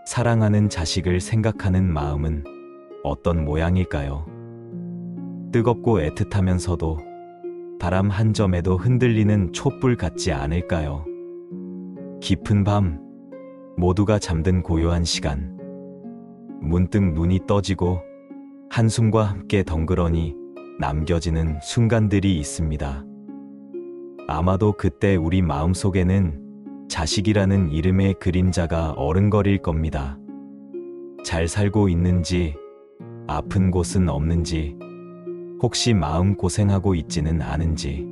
사랑하는 자식을 생각하는 마음은 어떤 모양일까요? 뜨겁고 애틋하면서도 바람 한 점에도 흔들리는 촛불 같지 않을까요? 깊은 밤, 모두가 잠든 고요한 시간, 문득 눈이 떠지고 한숨과 함께 덩그러니 남겨지는 순간들이 있습니다. 아마도 그때 우리 마음속에는 자식이라는 이름의 그림자가 어른거릴 겁니다. 잘 살고 있는지, 아픈 곳은 없는지, 혹시 마음 고생하고 있지는 않은지,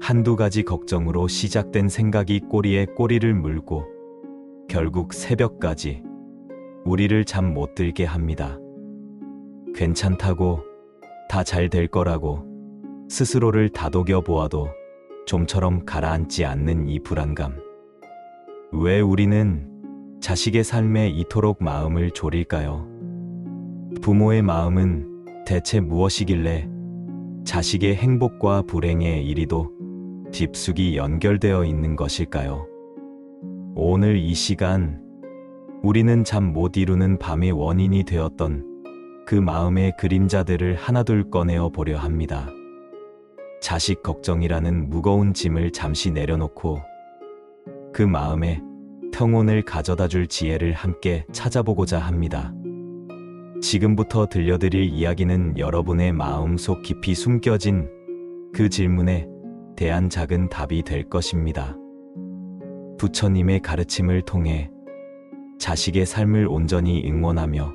한두 가지 걱정으로 시작된 생각이 꼬리에 꼬리를 물고 결국 새벽까지 우리를 잠 못 들게 합니다. 괜찮다고, 다 잘 될 거라고 스스로를 다독여 보아도 좀처럼 가라앉지 않는 이 불안감. 왜 우리는 자식의 삶에 이토록 마음을 졸일까요? 부모의 마음은 대체 무엇이길래 자식의 행복과 불행에 이리도 깊숙이 연결되어 있는 것일까요? 오늘 이 시간, 우리는 잠 못 이루는 밤의 원인이 되었던 그 마음의 그림자들을 하나둘 꺼내어 보려 합니다. 자식 걱정이라는 무거운 짐을 잠시 내려놓고 그 마음에 평온을 가져다 줄 지혜를 함께 찾아보고자 합니다. 지금부터 들려드릴 이야기는 여러분의 마음속 깊이 숨겨진 그 질문에 대한 작은 답이 될 것입니다. 부처님의 가르침을 통해 자식의 삶을 온전히 응원하며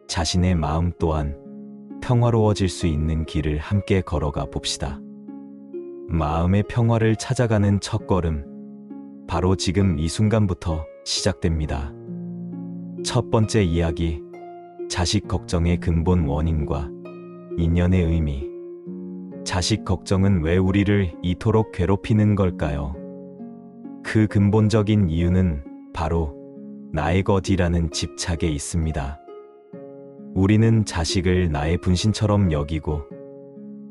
자신의 마음 또한 평화로워질 수 있는 길을 함께 걸어가 봅시다. 마음의 평화를 찾아가는 첫걸음, 바로 지금 이 순간부터 시작됩니다. 첫 번째 이야기, 자식 걱정의 근본 원인과 인연의 의미. 자식 걱정은 왜 우리를 이토록 괴롭히는 걸까요? 그 근본적인 이유는 바로 나의 것이라는 집착에 있습니다. 우리는 자식을 나의 분신처럼 여기고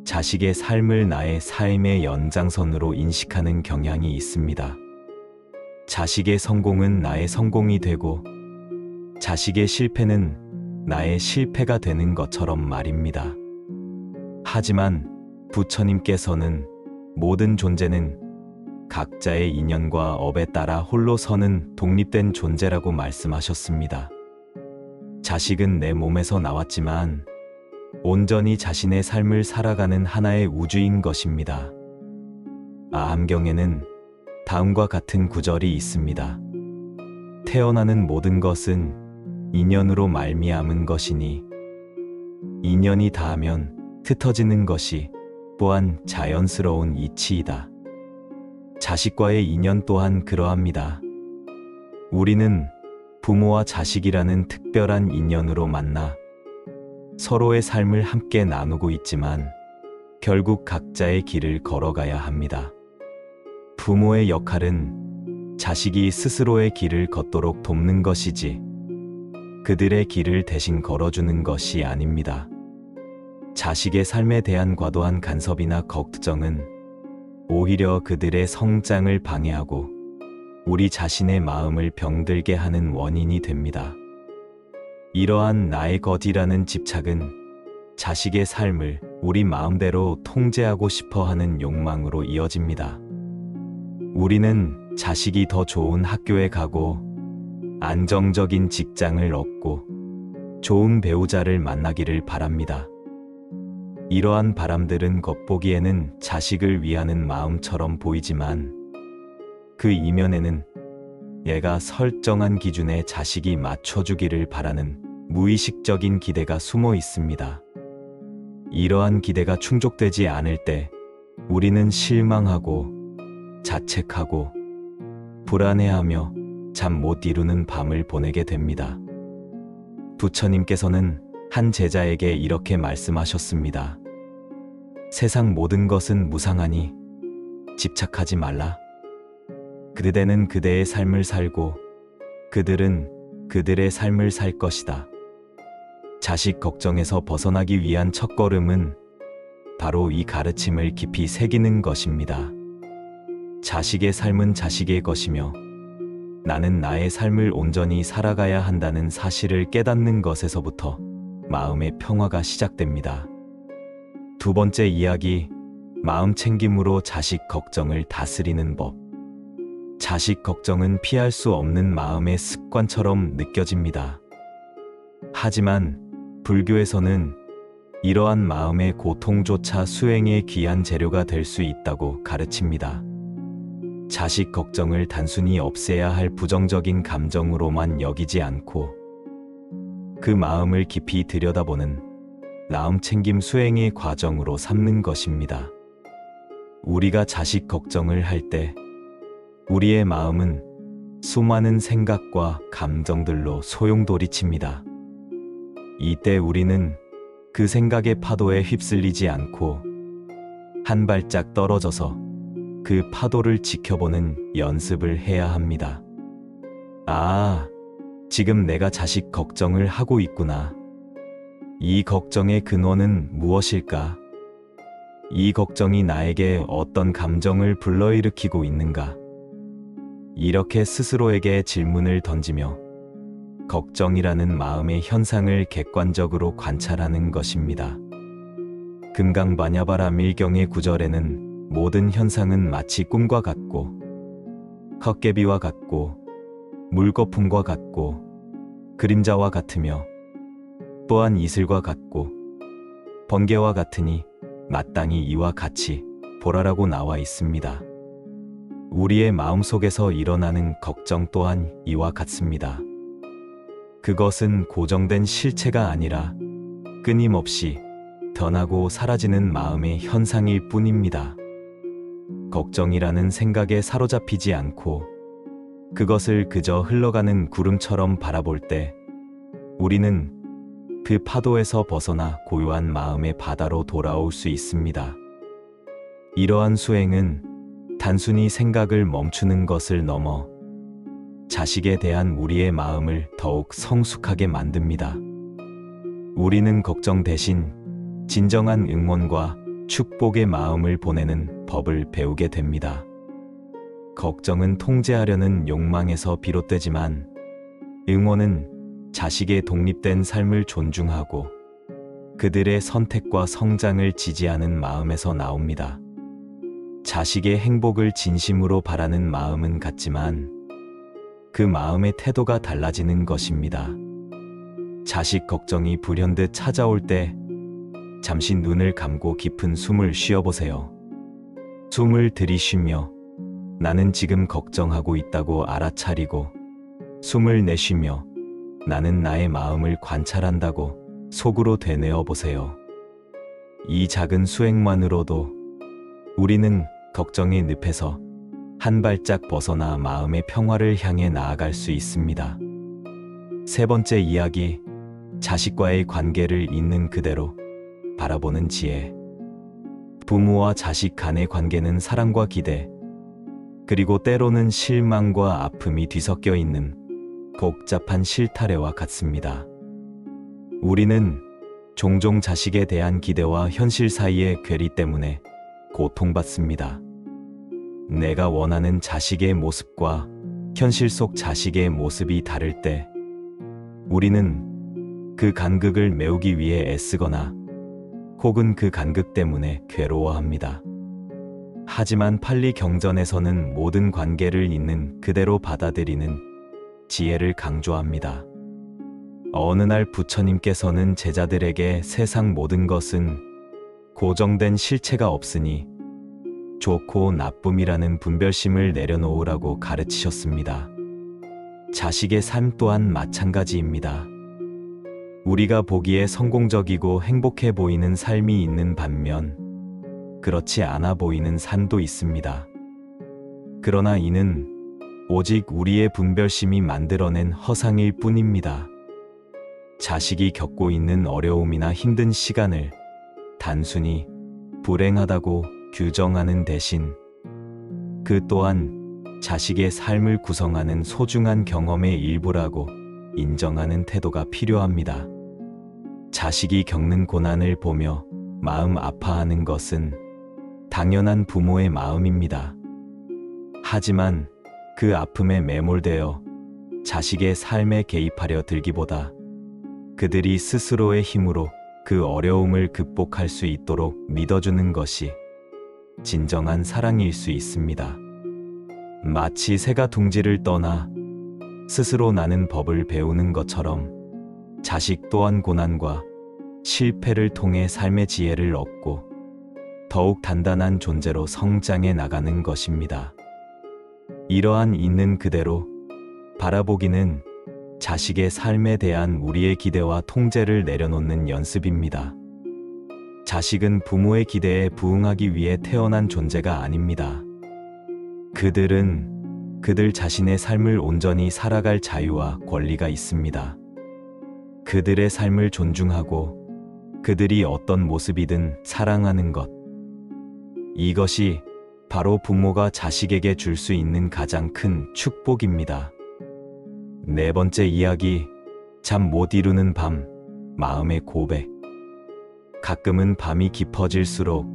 자식의 삶을 나의 삶의 연장선으로 인식하는 경향이 있습니다. 자식의 성공은 나의 성공이 되고 자식의 실패는 나의 실패가 되는 것처럼 말입니다. 하지만 부처님께서는 모든 존재는 각자의 인연과 업에 따라 홀로 서는 독립된 존재라고 말씀하셨습니다. 자식은 내 몸에서 나왔지만 온전히 자신의 삶을 살아가는 하나의 우주인 것입니다. 아함경에는 다음과 같은 구절이 있습니다. 태어나는 모든 것은 인연으로 말미암은 것이니 인연이 닿으면 흩어지는 것이 또한 자연스러운 이치이다. 자식과의 인연 또한 그러합니다. 우리는 부모와 자식이라는 특별한 인연으로 만나 서로의 삶을 함께 나누고 있지만 결국 각자의 길을 걸어가야 합니다. 부모의 역할은 자식이 스스로의 길을 걷도록 돕는 것이지 그들의 길을 대신 걸어주는 것이 아닙니다. 자식의 삶에 대한 과도한 간섭이나 걱정은 오히려 그들의 성장을 방해하고 우리 자신의 마음을 병들게 하는 원인이 됩니다. 이러한 나의 것이라는 집착은 자식의 삶을 우리 마음대로 통제하고 싶어 하는 욕망으로 이어집니다. 우리는 자식이 더 좋은 학교에 가고 안정적인 직장을 얻고 좋은 배우자를 만나기를 바랍니다. 이러한 바람들은 겉보기에는 자식을 위하는 마음처럼 보이지만 그 이면에는 얘가 설정한 기준에 자식이 맞춰주기를 바라는 무의식적인 기대가 숨어 있습니다. 이러한 기대가 충족되지 않을 때 우리는 실망하고 자책하고 불안해하며 잠 못 이루는 밤을 보내게 됩니다. 부처님께서는 한 제자에게 이렇게 말씀하셨습니다. 세상 모든 것은 무상하니 집착하지 말라. 그대는 그대의 삶을 살고 그들은 그들의 삶을 살 것이다. 자식 걱정에서 벗어나기 위한 첫걸음은 바로 이 가르침을 깊이 새기는 것입니다. 자식의 삶은 자식의 것이며 나는 나의 삶을 온전히 살아가야 한다는 사실을 깨닫는 것에서부터 마음의 평화가 시작됩니다. 두 번째 이야기, 마음 챙김으로 자식 걱정을 다스리는 법. 자식 걱정은 피할 수 없는 마음의 습관처럼 느껴집니다. 하지만 불교에서는 이러한 마음의 고통조차 수행의 귀한 재료가 될 수 있다고 가르칩니다. 자식 걱정을 단순히 없애야 할 부정적인 감정으로만 여기지 않고 그 마음을 깊이 들여다보는 마음 챙김 수행의 과정으로 삼는 것입니다. 우리가 자식 걱정을 할 때 우리의 마음은 수많은 생각과 감정들로 소용돌이칩니다. 이때 우리는 그 생각의 파도에 휩쓸리지 않고 한 발짝 떨어져서 그 파도를 지켜보는 연습을 해야 합니다. 아, 지금 내가 자식 걱정을 하고 있구나. 이 걱정의 근원은 무엇일까? 이 걱정이 나에게 어떤 감정을 불러일으키고 있는가? 이렇게 스스로에게 질문을 던지며 걱정이라는 마음의 현상을 객관적으로 관찰하는 것입니다. 금강바냐바라 밀경의 구절에는 모든 현상은 마치 꿈과 같고 헛개비와 같고 물거품과 같고 그림자와 같으며 또한 이슬과 같고 번개와 같으니 마땅히 이와 같이 보라라고 나와 있습니다. 우리의 마음속에서 일어나는 걱정 또한 이와 같습니다. 그것은 고정된 실체가 아니라 끊임없이 변하고 사라지는 마음의 현상일 뿐입니다. 걱정이라는 생각에 사로잡히지 않고 그것을 그저 흘러가는 구름처럼 바라볼 때 우리는 그 파도에서 벗어나 고요한 마음의 바다로 돌아올 수 있습니다. 이러한 수행은 단순히 생각을 멈추는 것을 넘어 자식에 대한 우리의 마음을 더욱 성숙하게 만듭니다. 우리는 걱정 대신 진정한 응원과 축복의 마음을 보내는 법을 배우게 됩니다. 걱정은 통제하려는 욕망에서 비롯되지만 응원은 자식의 독립된 삶을 존중하고 그들의 선택과 성장을 지지하는 마음에서 나옵니다. 자식의 행복을 진심으로 바라는 마음은 같지만 그 마음의 태도가 달라지는 것입니다. 자식 걱정이 불현듯 찾아올 때 잠시 눈을 감고 깊은 숨을 쉬어보세요. 숨을 들이쉬며 나는 지금 걱정하고 있다고 알아차리고 숨을 내쉬며 나는 나의 마음을 관찰한다고 속으로 되뇌어 보세요. 이 작은 수행만으로도 우리는 걱정의 늪에서 한 발짝 벗어나 마음의 평화를 향해 나아갈 수 있습니다. 세 번째 이야기, 자식과의 관계를 있는 그대로 바라보는 지혜. 부모와 자식 간의 관계는 사랑과 기대, 그리고 때로는 실망과 아픔이 뒤섞여 있는 복잡한 실타래와 같습니다. 우리는 종종 자식에 대한 기대와 현실 사이의 괴리 때문에 고통받습니다. 내가 원하는 자식의 모습과 현실 속 자식의 모습이 다를 때 우리는 그 간극을 메우기 위해 애쓰거나 혹은 그 간극 때문에 괴로워합니다. 하지만 판리 경전에서는 모든 관계를 있는 그대로 받아들이는 지혜를 강조합니다. 어느 날 부처님께서는 제자들에게 세상 모든 것은 고정된 실체가 없으니 좋고 나쁨이라는 분별심을 내려놓으라고 가르치셨습니다. 자식의 삶 또한 마찬가지입니다. 우리가 보기에 성공적이고 행복해 보이는 삶이 있는 반면 그렇지 않아 보이는 삶도 있습니다. 그러나 이는 오직 우리의 분별심이 만들어낸 허상일 뿐입니다. 자식이 겪고 있는 어려움이나 힘든 시간을 단순히 불행하다고 규정하는 대신 그 또한 자식의 삶을 구성하는 소중한 경험의 일부라고 인정하는 태도가 필요합니다. 자식이 겪는 고난을 보며 마음 아파하는 것은 당연한 부모의 마음입니다. 하지만 그 아픔에 매몰되어 자식의 삶에 개입하려 들기보다 그들이 스스로의 힘으로 그 어려움을 극복할 수 있도록 믿어주는 것이 진정한 사랑일 수 있습니다. 마치 새가 둥지를 떠나 스스로 나는 법을 배우는 것처럼 자식 또한 고난과 실패를 통해 삶의 지혜를 얻고 더욱 단단한 존재로 성장해 나가는 것입니다. 이러한 있는 그대로 바라보기는 자식의 삶에 대한 우리의 기대와 통제를 내려놓는 연습입니다. 자식은 부모의 기대에 부응하기 위해 태어난 존재가 아닙니다. 그들은 그들 자신의 삶을 온전히 살아갈 자유와 권리가 있습니다. 그들의 삶을 존중하고 그들이 어떤 모습이든 사랑하는 것. 이것이 바로 부모가 자식에게 줄 수 있는 가장 큰 축복입니다. 네 번째 이야기, 잠 못 이루는 밤, 마음의 고백. 가끔은 밤이 깊어질수록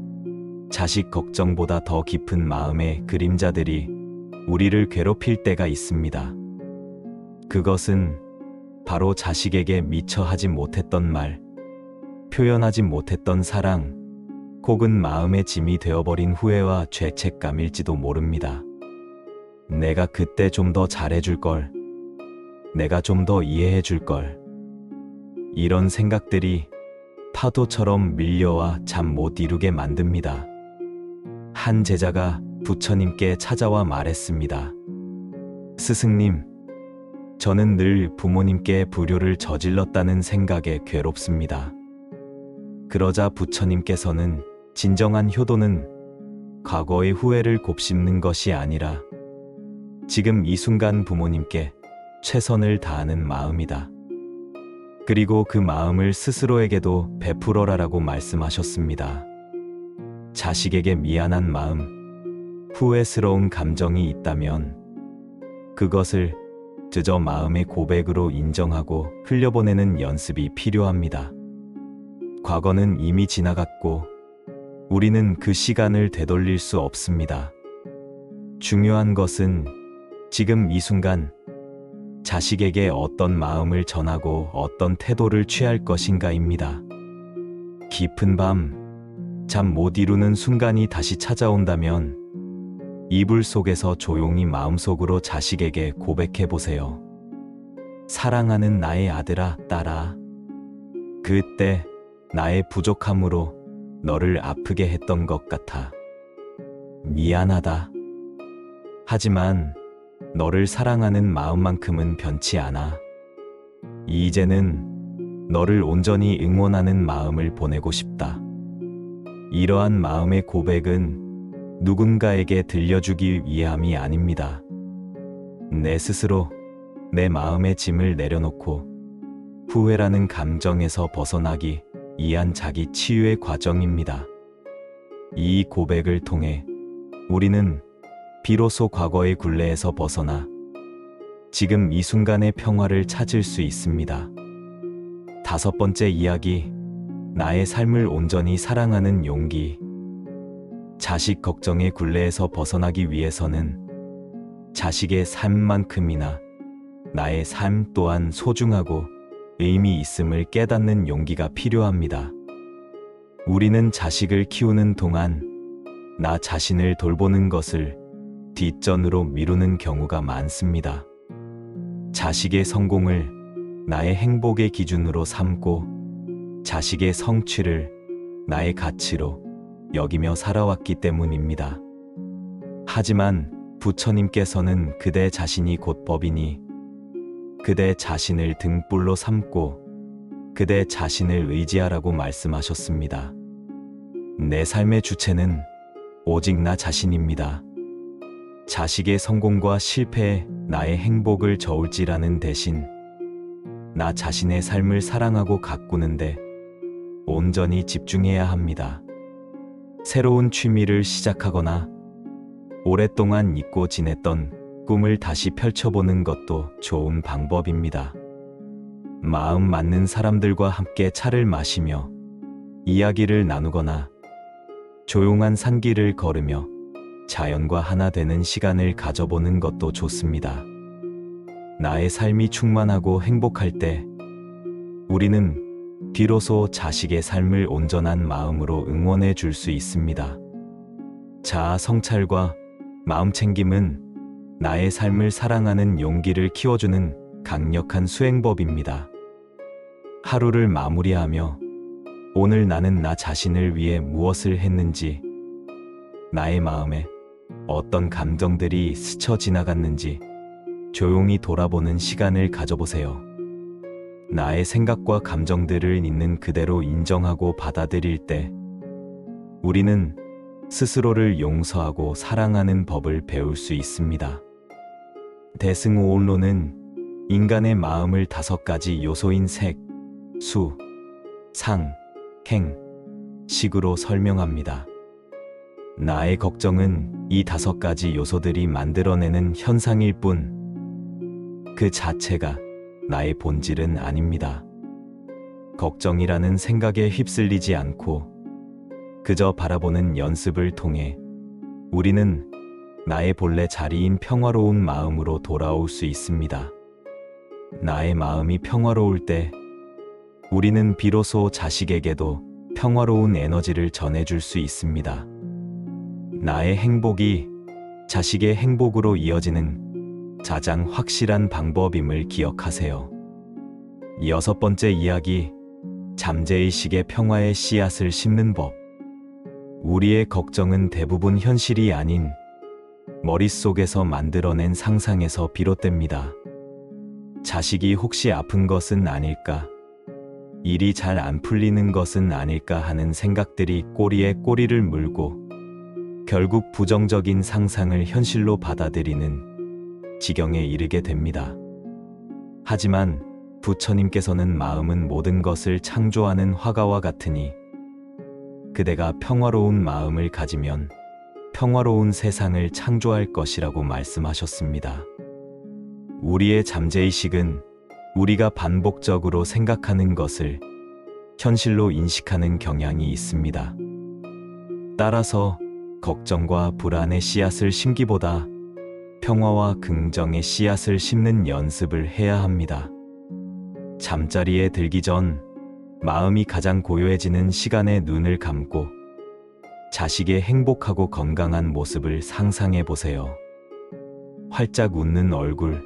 자식 걱정보다 더 깊은 마음의 그림자들이 우리를 괴롭힐 때가 있습니다. 그것은 바로 자식에게 미처 하지 못했던 말, 표현하지 못했던 사랑, 혹은 마음의 짐이 되어버린 후회와 죄책감일지도 모릅니다. 내가 그때 좀 더 잘해줄 걸, 내가 좀 더 이해해줄 걸. 이런 생각들이 파도처럼 밀려와 잠 못 이루게 만듭니다. 한 제자가 부처님께 찾아와 말했습니다. 스승님, 저는 늘 부모님께 불효를 저질렀다는 생각에 괴롭습니다. 그러자 부처님께서는 진정한 효도는 과거의 후회를 곱씹는 것이 아니라 지금 이 순간 부모님께 최선을 다하는 마음이다. 그리고 그 마음을 스스로에게도 베풀어라라고 말씀하셨습니다. 자식에게 미안한 마음, 후회스러운 감정이 있다면 그것을 그저 마음의 고백으로 인정하고 흘려보내는 연습이 필요합니다. 과거는 이미 지나갔고 우리는 그 시간을 되돌릴 수 없습니다. 중요한 것은 지금 이 순간 자식에게 어떤 마음을 전하고 어떤 태도를 취할 것인가입니다. 깊은 밤, 잠 못 이루는 순간이 다시 찾아온다면 이불 속에서 조용히 마음속으로 자식에게 고백해 보세요. 사랑하는 나의 아들아, 딸아. 그때 나의 부족함으로 너를 아프게 했던 것 같아. 미안하다. 하지만 너를 사랑하는 마음만큼은 변치 않아. 이제는 너를 온전히 응원하는 마음을 보내고 싶다. 이러한 마음의 고백은 누군가에게 들려주기 위함이 아닙니다. 내 스스로 내 마음의 짐을 내려놓고 후회라는 감정에서 벗어나기 위한 자기 치유의 과정입니다. 이 고백을 통해 우리는 비로소 과거의 굴레에서 벗어나 지금 이 순간의 평화를 찾을 수 있습니다. 다섯 번째 이야기, 나의 삶을 온전히 사랑하는 용기. 자식 걱정의 굴레에서 벗어나기 위해서는 자식의 삶만큼이나 나의 삶 또한 소중하고 의미 있음을 깨닫는 용기가 필요합니다. 우리는 자식을 키우는 동안 나 자신을 돌보는 것을 뒷전으로 미루는 경우가 많습니다. 자식의 성공을 나의 행복의 기준으로 삼고 자식의 성취를 나의 가치로 여기며 살아왔기 때문입니다. 하지만 부처님께서는 그대 자신이 곧 법이니 그대 자신을 등불로 삼고 그대 자신을 의지하라고 말씀하셨습니다. 내 삶의 주체는 오직 나 자신입니다. 자식의 성공과 실패에 나의 행복을 저울질하는 대신 나 자신의 삶을 사랑하고 가꾸는데 온전히 집중해야 합니다. 새로운 취미를 시작하거나 오랫동안 잊고 지냈던 꿈을 다시 펼쳐보는 것도 좋은 방법입니다. 마음 맞는 사람들과 함께 차를 마시며 이야기를 나누거나 조용한 산길을 걸으며 자연과 하나 되는 시간을 가져보는 것도 좋습니다. 나의 삶이 충만하고 행복할 때 우리는 비로소 자식의 삶을 온전한 마음으로 응원해 줄 수 있습니다. 자아 성찰과 마음 챙김은 나의 삶을 사랑하는 용기를 키워주는 강력한 수행법입니다. 하루를 마무리하며 오늘 나는 나 자신을 위해 무엇을 했는지, 나의 마음에 어떤 감정들이 스쳐 지나갔는지 조용히 돌아보는 시간을 가져보세요. 나의 생각과 감정들을 있는 그대로 인정하고 받아들일 때 우리는 스스로를 용서하고 사랑하는 법을 배울 수 있습니다. 대승오온론은 인간의 마음을 5가지 요소인 색, 수, 상, 행, 식으로 설명합니다. 나의 걱정은 이 5가지 요소들이 만들어내는 현상일 뿐 그 자체가 나의 본질은 아닙니다. 걱정이라는 생각에 휩쓸리지 않고 그저 바라보는 연습을 통해 우리는 나의 본래 자리인 평화로운 마음으로 돌아올 수 있습니다. 나의 마음이 평화로울 때 우리는 비로소 자식에게도 평화로운 에너지를 전해줄 수 있습니다. 나의 행복이 자식의 행복으로 이어지는 가장 확실한 방법임을 기억하세요. 6번째 이야기, 잠재의식의 평화의 씨앗을 심는 법. 우리의 걱정은 대부분 현실이 아닌 머릿속에서 만들어낸 상상에서 비롯됩니다. 자식이 혹시 아픈 것은 아닐까? 일이 잘 안 풀리는 것은 아닐까 하는 생각들이 꼬리에 꼬리를 물고 결국 부정적인 상상을 현실로 받아들이는 지경에 이르게 됩니다. 하지만 부처님께서는 마음은 모든 것을 창조하는 화가와 같으니 그대가 평화로운 마음을 가지면 평화로운 세상을 창조할 것이라고 말씀하셨습니다. 우리의 잠재의식은 우리가 반복적으로 생각하는 것을 현실로 인식하는 경향이 있습니다. 따라서 걱정과 불안의 씨앗을 심기보다 평화와 긍정의 씨앗을 심는 연습을 해야 합니다. 잠자리에 들기 전 마음이 가장 고요해지는 시간에 눈을 감고 자식의 행복하고 건강한 모습을 상상해 보세요. 활짝 웃는 얼굴,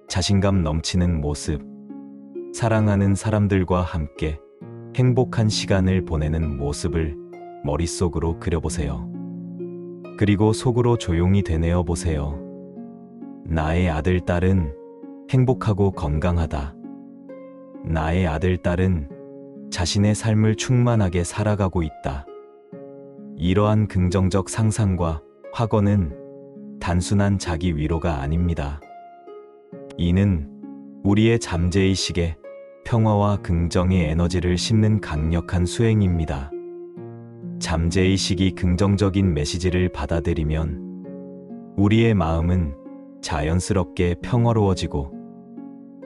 자신감 넘치는 모습, 사랑하는 사람들과 함께 행복한 시간을 보내는 모습을 머릿속으로 그려보세요. 그리고 속으로 조용히 되뇌어 보세요. 나의 아들, 딸은 행복하고 건강하다. 나의 아들, 딸은 자신의 삶을 충만하게 살아가고 있다. 이러한 긍정적 상상과 확언은 단순한 자기 위로가 아닙니다. 이는 우리의 잠재의식에 평화와 긍정의 에너지를 심는 강력한 수행입니다. 잠재의식이 긍정적인 메시지를 받아들이면 우리의 마음은 자연스럽게 평화로워지고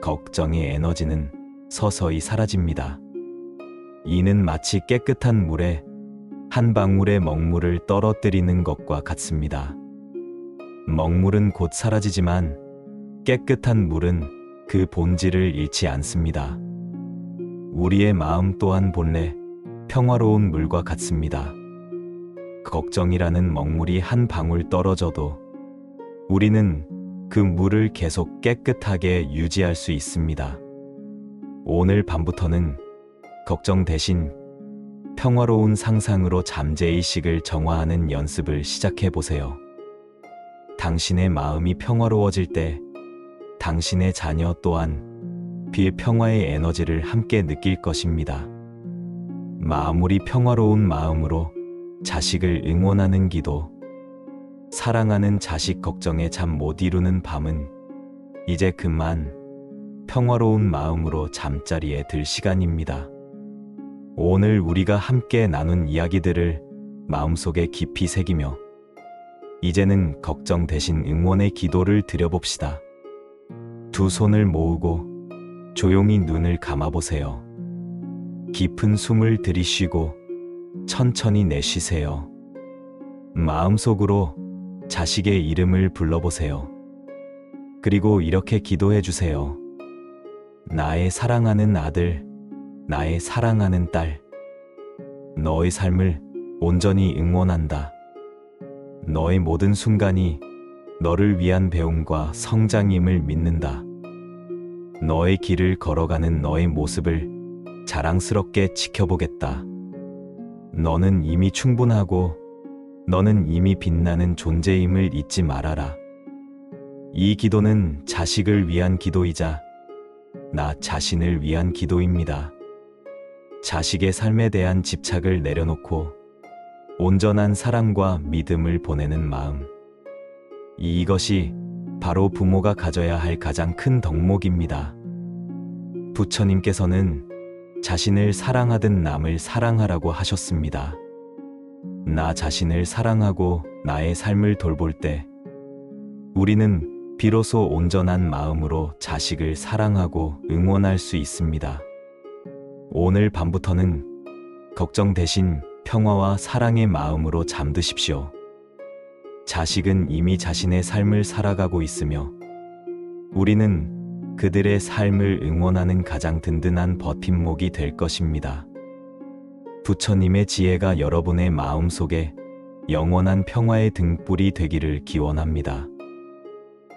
걱정의 에너지는 서서히 사라집니다. 이는 마치 깨끗한 물에 한 방울의 먹물을 떨어뜨리는 것과 같습니다. 먹물은 곧 사라지지만 깨끗한 물은 그 본질을 잃지 않습니다. 우리의 마음 또한 본래 평화로운 물과 같습니다. 걱정이라는 먹물이 한 방울 떨어져도 우리는 그 물을 계속 깨끗하게 유지할 수 있습니다. 오늘 밤부터는 걱정 대신 평화로운 상상으로 잠재의식을 정화하는 연습을 시작해 보세요. 당신의 마음이 평화로워질 때 당신의 자녀 또한 비평화의 에너지를 함께 느낄 것입니다. 마무리 평화로운 마음으로 자식을 응원하는 기도. 사랑하는 자식 걱정에 잠 못 이루는 밤은 이제 그만 평화로운 마음으로 잠자리에 들 시간입니다. 오늘 우리가 함께 나눈 이야기들을 마음속에 깊이 새기며 이제는 걱정 대신 응원의 기도를 드려봅시다. 두 손을 모으고 조용히 눈을 감아보세요. 깊은 숨을 들이쉬고 천천히 내쉬세요. 마음속으로 자식의 이름을 불러보세요. 그리고 이렇게 기도해 주세요. 나의 사랑하는 아들, 나의 사랑하는 딸, 너의 삶을 온전히 응원한다. 너의 모든 순간이 너를 위한 배움과 성장임을 믿는다. 너의 길을 걸어가는 너의 모습을 자랑스럽게 지켜보겠다. 너는 이미 충분하고 너는 이미 빛나는 존재임을 잊지 말아라. 이 기도는 자식을 위한 기도이자 나 자신을 위한 기도입니다. 자식의 삶에 대한 집착을 내려놓고 온전한 사랑과 믿음을 보내는 마음. 이것이 바로 부모가 가져야 할 가장 큰 덕목입니다. 부처님께서는 자신을 사랑하듯 남을 사랑하라고 하셨습니다. 나 자신을 사랑하고 나의 삶을 돌볼 때 우리는 비로소 온전한 마음으로 자식을 사랑하고 응원할 수 있습니다. 오늘 밤부터는 걱정 대신 평화와 사랑의 마음으로 잠드십시오. 자식은 이미 자신의 삶을 살아가고 있으며 우리는 그들의 삶을 응원하는 가장 든든한 버팀목이 될 것입니다. 부처님의 지혜가 여러분의 마음속에 영원한 평화의 등불이 되기를 기원합니다.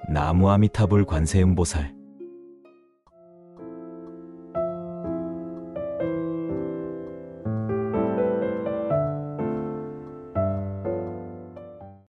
나무 아미타불 관세음보살